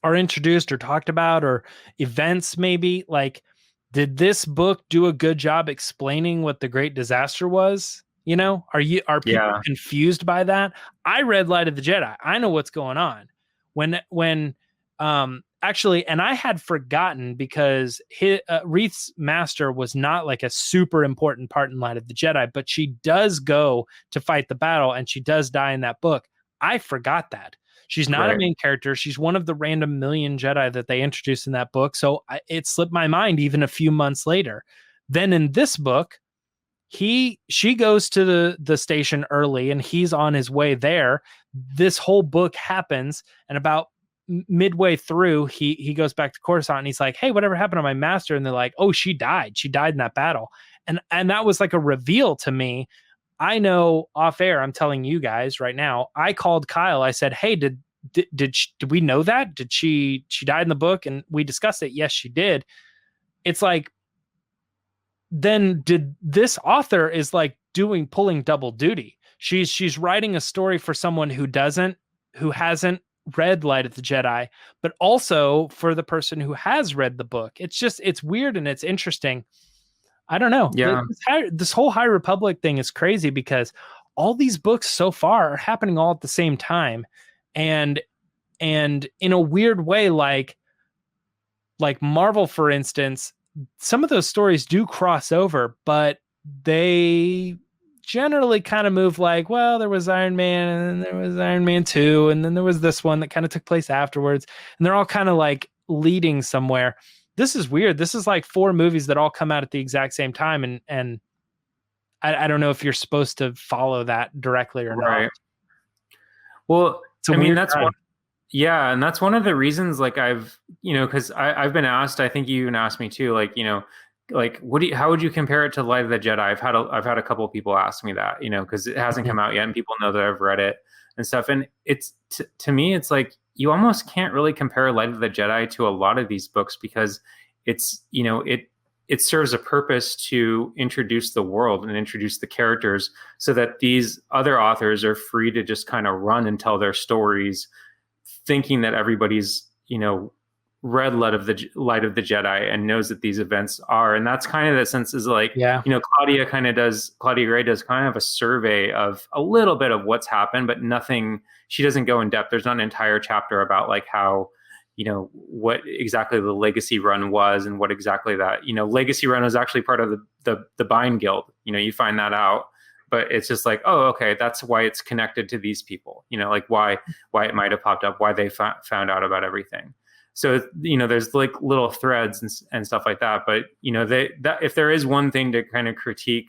are introduced or talked about or events maybe like, did this book do a good job explaining what the Great Disaster was? Are people yeah, confused by that? I read Light of the Jedi. I know what's going on. When actually, and I had forgotten because Wreath's master was not like a super important part in Light of the Jedi, but she does go to fight the battle and she does die in that book. I forgot that. She's not a main character. She's one of the random million Jedi that they introduced in that book. So it slipped my mind even a few months later. Then in this book, she goes to the station early and he's on his way there. This whole book happens, and about midway through, he goes back to Coruscant and he's like, "Hey, whatever happened to my master?" And they're like, "Oh, she died. She died in that battle." And that was like a reveal to me. I know off air, I'm telling you guys right now, I called Kyle. I said, "Hey, did we know that? Did she died in the book?" And we discussed it. Yes, she did. It's like, then did this author is like pulling double duty. She's writing a story for someone who hasn't read Light of the Jedi, but also for the person who has read the book. It's weird and it's interesting. I don't know. Yeah. This whole High Republic thing is crazy because all these books so far are happening all at the same time. And in a weird way, like Marvel, for instance, some of those stories do cross over, but they generally kind of move like, well, there was Iron Man and then there was Iron Man 2 and then there was this one that kind of took place afterwards, and they're all kind of like leading somewhere. This is weird. This is like 4 movies that all come out at the exact same time, and I don't know if you're supposed to follow that directly or not. Well, I mean, that's one. Yeah, and that's one of the reasons, like, because I've been asked, I think you even asked me too, like, like, how would you compare it to Light of the Jedi? I've had a couple of people ask me that, because it hasn't come out yet and people know that I've read it and stuff. And it's, to me, it's like, you almost can't really compare Light of the Jedi to a lot of these books because it's, it serves a purpose to introduce the world and introduce the characters so that these other authors are free to just kind of run and tell their stories, thinking that everybody's, read Light of the Jedi and knows that these events are. And that's kind of the sense is like, Claudia Gray does kind of a survey of a little bit of what's happened, but nothing, she doesn't go in depth. There's not an entire chapter about like how, what exactly the Legacy Run was and what exactly that, Legacy Run was actually part of the Bind Guild. You find that out. But it's just like, oh, okay, that's why it's connected to these people, like why it might have popped up, why they found out about everything. So, there's like little threads and stuff like that. But, if there is one thing to kind of critique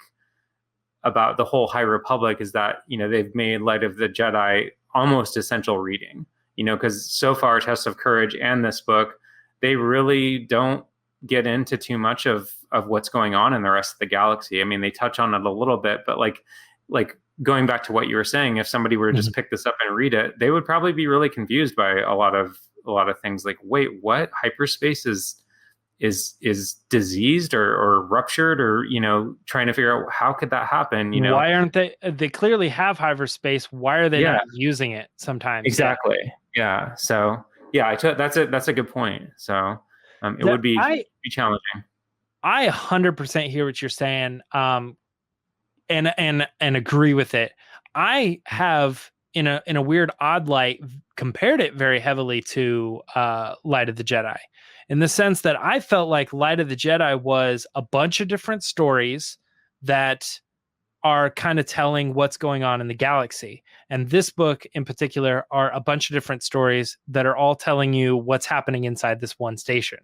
about the whole High Republic is that, they've made Light of the Jedi almost essential reading, because so far Test of Courage and this book, they really don't get into too much of what's going on in the rest of the galaxy. I mean, they touch on it a little bit, but like going back to what you were saying, if somebody were to just pick this up and read it, they would probably be really confused by a lot of things. Like, wait, what? Hyperspace is diseased or ruptured, or trying to figure out how could that happen? Why aren't they clearly have hyperspace? Why are they not using it sometimes? Exactly. Yeah. So yeah, that's a good point. So it would be challenging. I 100% hear what you're saying, and agree with it. I have, in a weird, odd light, compared it very heavily to Light of the Jedi, in the sense that I felt like Light of the Jedi was a bunch of different stories that are kind of telling what's going on in the galaxy. And this book in particular are a bunch of different stories that are all telling you what's happening inside this one station.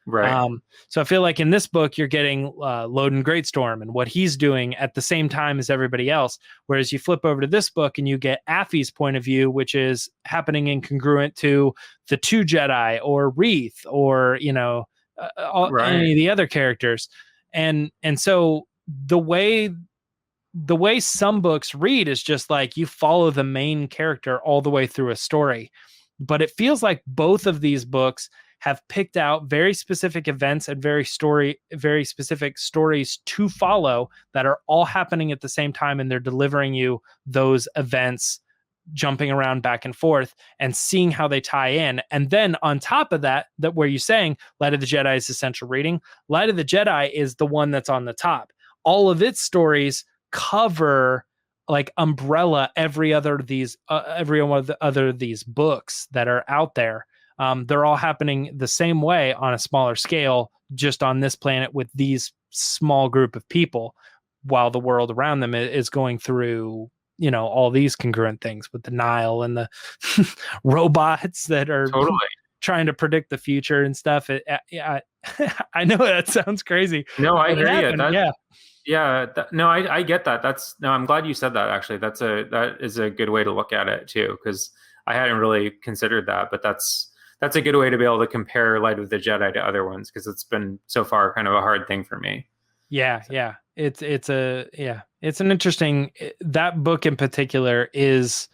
Right. So I feel like in this book, you're getting Loden Greatstorm and what he's doing at the same time as everybody else. Whereas you flip over to this book and you get Affy's point of view, which is happening incongruent to the 2 Jedi or Wreath or, any of the other characters. And so the way some books read is just like you follow the main character all the way through a story. But it feels like both of these books have picked out very specific events and very specific stories to follow that are all happening at the same time, and they're delivering you those events, jumping around back and forth and seeing how they tie in. And then on top of that where you're saying Light of the Jedi is essential reading, Light of the Jedi is the one that's on the top. All of its stories cover, like, umbrella every one of the other these books that are out there. they're all happening the same way on a smaller scale, just on this planet with these small group of people, while the world around them is going through, all these congruent things with the Nile and the robots that are Totally. trying to predict the future and stuff. I know that sounds crazy. No, I hear you. No, I get that. I'm glad you said that. Actually, that is a good way to look at it too, because I hadn't really considered that. But that's a good way to be able to compare Light of the Jedi to other ones, because it's been so far kind of a hard thing for me. Yeah. It's an interesting, that book in particular is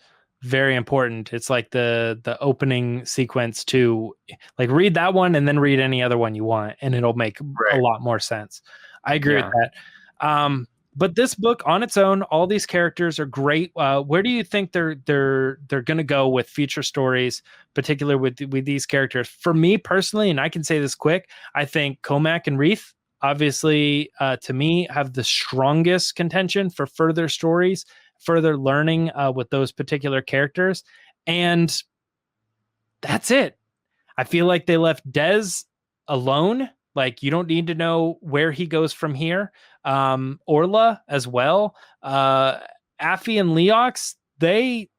very important. It's like the opening sequence to, like, read that one and then read any other one you want, and it'll make a lot more sense. I agree with that. But this book on its own, all these characters are great. Where do you think they're going to go with future stories, particularly with these characters? For me personally, and I can say this quick, I think Comac and Reith, obviously, to me, have the strongest contention for further stories, further learning with those particular characters. And that's it. I feel like they left Des alone. Like, you don't need to know where he goes from here. Orla as well. Affy and Leox, they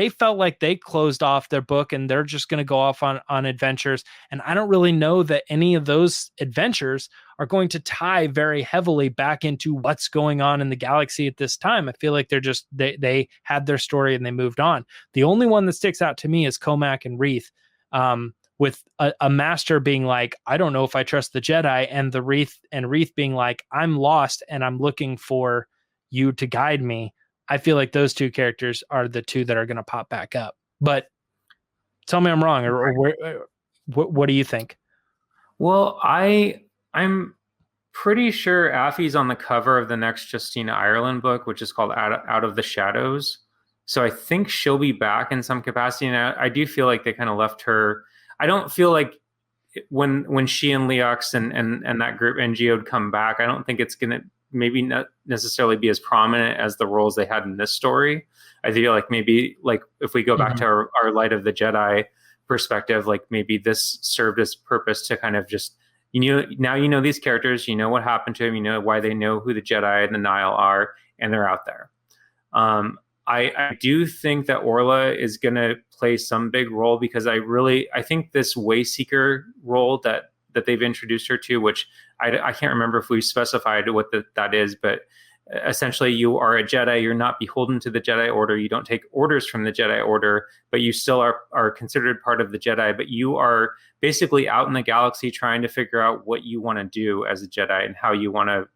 felt like they closed off their book and they're just going to go off on adventures. And I don't really know that any of those adventures are going to tie very heavily back into what's going on in the galaxy at this time. I feel like they're just, they had their story and they moved on. The only one that sticks out to me is Comac and Reith, with a master being like, I don't know if I trust the Jedi, and the Reith being like, I'm lost and I'm looking for you to guide me. I feel like those two characters are the two that are going to pop back up. But tell me I'm wrong, or what do you think? Well, I'm pretty sure Affy's on the cover of the next Justina Ireland book, which is called Out of the Shadows. So I think she'll be back in some capacity. And I do feel like they kind of left her. I don't feel like when she and Leox and that group NGO'd come back, I don't think it's going to maybe not necessarily be as prominent as the roles they had in this story. I feel like maybe, like, if we go back to our Light of the Jedi perspective, like, maybe this served as purpose to kind of just, now you know these characters, you know what happened to them, you know why they know who the Jedi and the Nile are, and they're out there. I do think that Orla is going to play some big role, because I think this Wayseeker role that they've introduced her to, which I can't remember if we specified what that is, but essentially you are a Jedi. You're not beholden to the Jedi Order. You don't take orders from the Jedi Order, but you still are considered part of the Jedi. But you are basically out in the galaxy trying to figure out what you want to do as a Jedi and how you want to,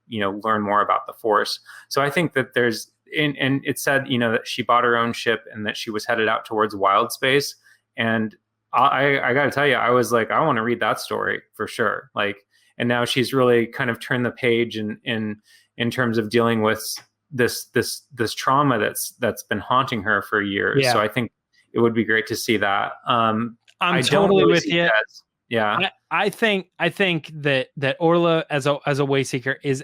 learn more about the Force. So I think that there's, and it said, that she bought her own ship and that she was headed out towards wild space. And I got to tell you, I was like, I want to read that story for sure. Like, and now she's really kind of turned the page in terms of dealing with this trauma that's been haunting her for years. Yeah. So I think it would be great to see that. I'm totally with you. Yeah. I think that Orla as a Wayseeker is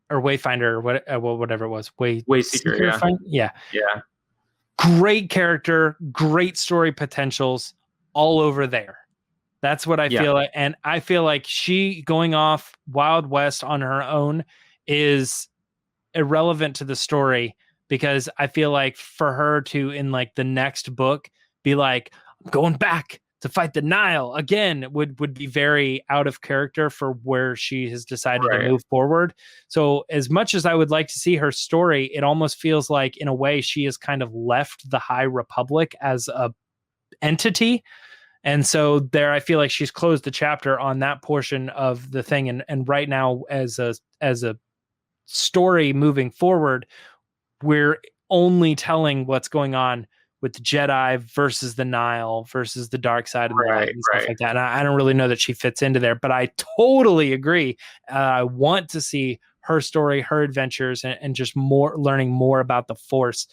or Wayfinder, or whatever it was, Wayseeker. Yeah. Great character, great story potentials all over there. That's what I feel like. And I feel like she going off Wild West on her own is irrelevant to the story, because I feel like for her to, in like the next book, be like, I'm going back to fight the Nile again, would be very out of character for where she has decided to move forward. So as much as I would like to see her story, it almost feels like, in a way, she has kind of left the High Republic as a entity. And so there, I feel like she's closed the chapter on that portion of the thing. And right now, as a story moving forward, we're only telling what's going on with the Jedi versus the Nile versus the dark side of the light and stuff like that. And I don't really know that she fits into there, but I totally agree. I want to see her story, her adventures, and just learning more about the Force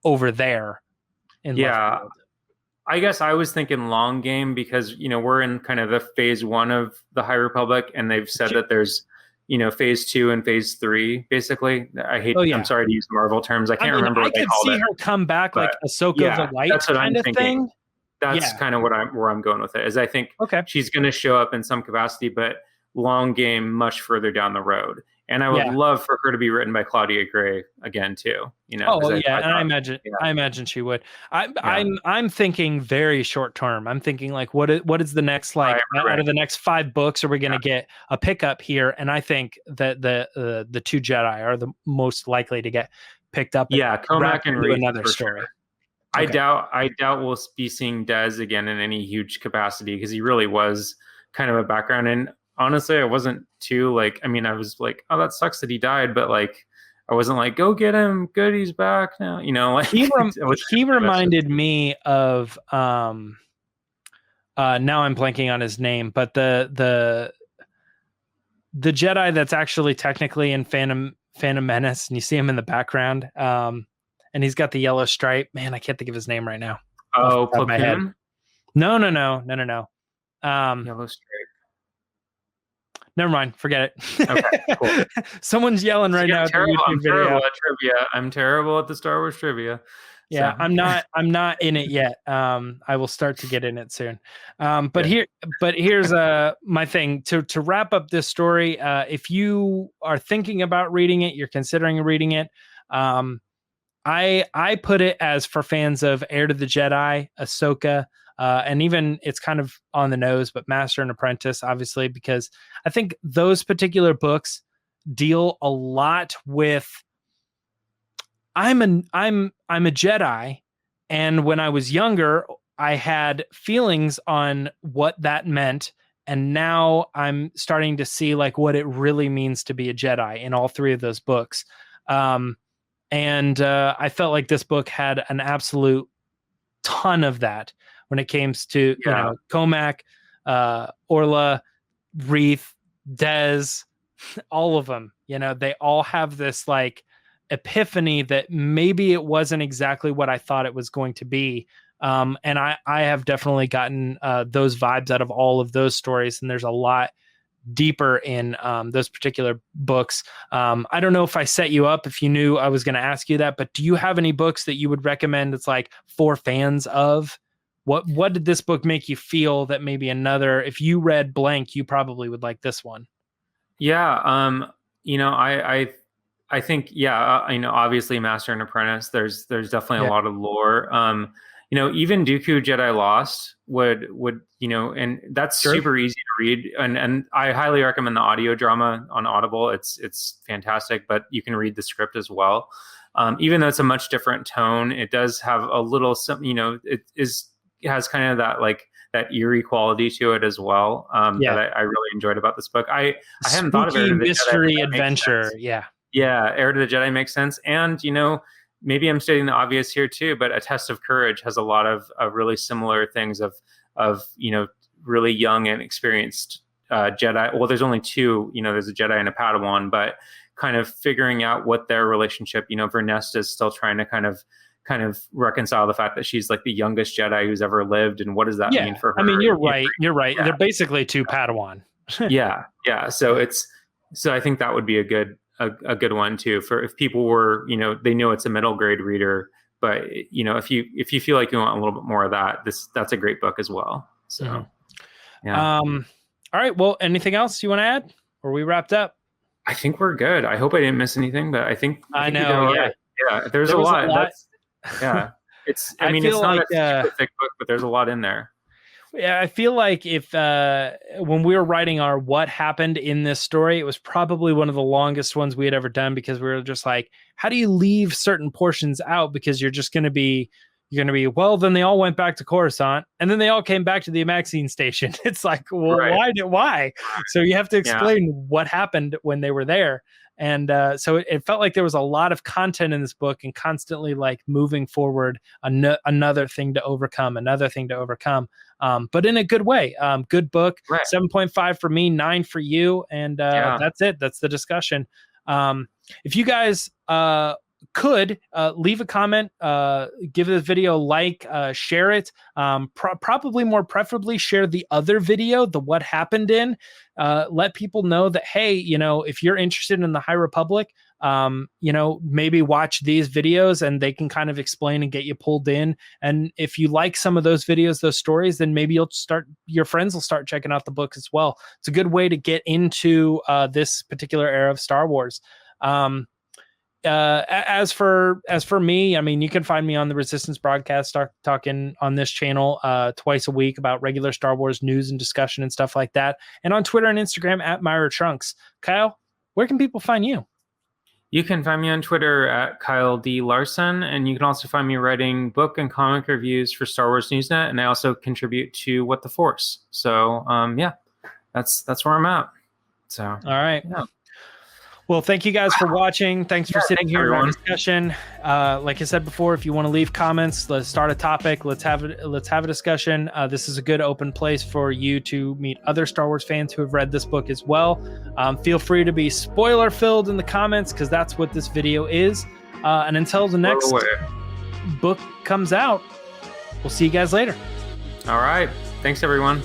over there. I guess I was thinking long game, because, we're in kind of the phase 1 of the High Republic, and they've said that there's, phase 2 and phase 3, basically. I'm sorry to use Marvel terms. I can't remember what they call it. I could see her come back like Ahsoka the White kind of thing. that's kind of where I'm going with it. Is I think Okay. she's going to show up in some capacity, but long game much further down the road. And I would love for her to be written by Claudia Gray again too. You know, Oh yeah, I and thought, I imagine she would. I'm thinking very short term. I'm thinking like what is the next like out of the next 5 books are we going to get a pickup here? And I think that the 2 Jedi are the most likely to get picked up. Yeah, Comac and Reed another story. Sure. I doubt we'll be seeing Des again in any huge capacity because he really was kind of a background. And honestly, I wasn't too like, I mean, I was like, oh, that sucks that he died, but like, I wasn't like, go get him, good, he's back now. You know, like he reminded me of now I'm blanking on his name, but the Jedi that's actually technically in Phantom Menace, and you see him in the background. And he's got the yellow stripe. Man, I can't think of his name right now. Oh, Platoon? No. Yellow stripe. Never mind. Forget it. Okay, cool. Someone's yelling right now. I'm terrible at trivia. I'm terrible at the Star Wars trivia. Yeah, so. I'm not in it yet. I will start to get in it soon. But here's my thing to wrap up this story. If you are thinking about reading it, you're considering reading it. I put it as for fans of Heir to the Jedi, Ahsoka, and even it's kind of on the nose, but Master and Apprentice, obviously, because I think those particular books deal a lot with I'm a Jedi, and when I was younger, I had feelings on what that meant, and now I'm starting to see like what it really means to be a Jedi in all 3 of those books. And I felt like this book had an absolute ton of that when it came to, you know, Comac, Orla, Reeth, Des, all of them, you know, they all have this like epiphany that maybe it wasn't exactly what I thought it was going to be. And I have definitely gotten those vibes out of all of those stories. And there's a lot deeper in those particular books. I don't know if I set you up, if you knew I was going to ask you that, but do you have any books that you would recommend that's like for fans of? What did this book make you feel that maybe another, if you read blank, you probably would like this one? Yeah. You know, I think, you know, obviously Master and Apprentice, there's definitely a lot of lore. You know, even Dooku Jedi Lost would, you know, and that's super easy to read. And I highly recommend the audio drama on Audible. It's fantastic, but you can read the script as well. Even though it's a much different tone, it does have a little, you know, it has kind of that like that eerie quality to it as well. That I really enjoyed about this book. I hadn't thought of it. Mystery adventure. Yeah. Heir to the Jedi makes sense. And, you know, maybe I'm stating the obvious here too, but A Test of Courage has a lot of really similar things of, you know, really young and experienced Jedi. Well, there's only 2, you know, there's a Jedi and a Padawan, but kind of figuring out what their relationship, you know, Vernesta is still trying to kind of reconcile the fact that she's like the youngest Jedi who's ever lived. And what does that mean for her? I mean, you're right. Yeah. They're basically 2 Padawan. Yeah. So I think that would be a good one too, for if people were, you know, they know it's a middle grade reader, but you know, if you feel like you want a little bit more of that, that's a great book as well. So, all right. Well, anything else you want to add, or are we wrapped up? I think we're good. I hope I didn't miss anything, but I think I know. Yeah. There's a lot. It's, I mean, it's not like, a super thick book, but there's a lot in there. Yeah, I feel like if when we were writing our what happened in this story, it was probably one of the longest ones we had ever done, because we were just like, how do you leave certain portions out? Because you're going to be, well, then they all went back to Coruscant, and then they all came back to the Maxine station. It's like, well, why? So you have to explain what happened when they were there. And so it felt like there was a lot of content in this book, and constantly like moving forward, another thing to overcome, but in a good way. Good book. 7.5 for me, 9 for you. And that's it. That's the discussion. If you guys could leave a comment, give this video a like, share it, probably more preferably share the other video, the what happened in, let people know that, hey, you know, if you're interested in the High Republic, maybe watch these videos and they can kind of explain and get you pulled in. And if you like some of those videos, those stories, then maybe your friends will start checking out the book as well. It's a good way to get into this particular era of Star Wars. As for me, I mean, you can find me on the Resistance broadcast, talking on this channel twice a week about regular Star Wars news and discussion and stuff like that. And on Twitter and Instagram at Myra Trunks. Kyle, where can people find you? You can find me on Twitter at Kyle D. Larson, and you can also find me writing book and comic reviews for Star Wars Newsnet, and I also contribute to What the Force. So, that's where I'm at. So, all right. Yeah. Well, thank you guys for watching. Thanks for sitting here in our discussion. Like I said before, if you want to leave comments, let's start a topic. Let's have a discussion. This is a good open place for you to meet other Star Wars fans who have read this book as well. Feel free to be spoiler filled in the comments, because that's what this video is. And until the next book comes out, we'll see you guys later. All right. Thanks, everyone.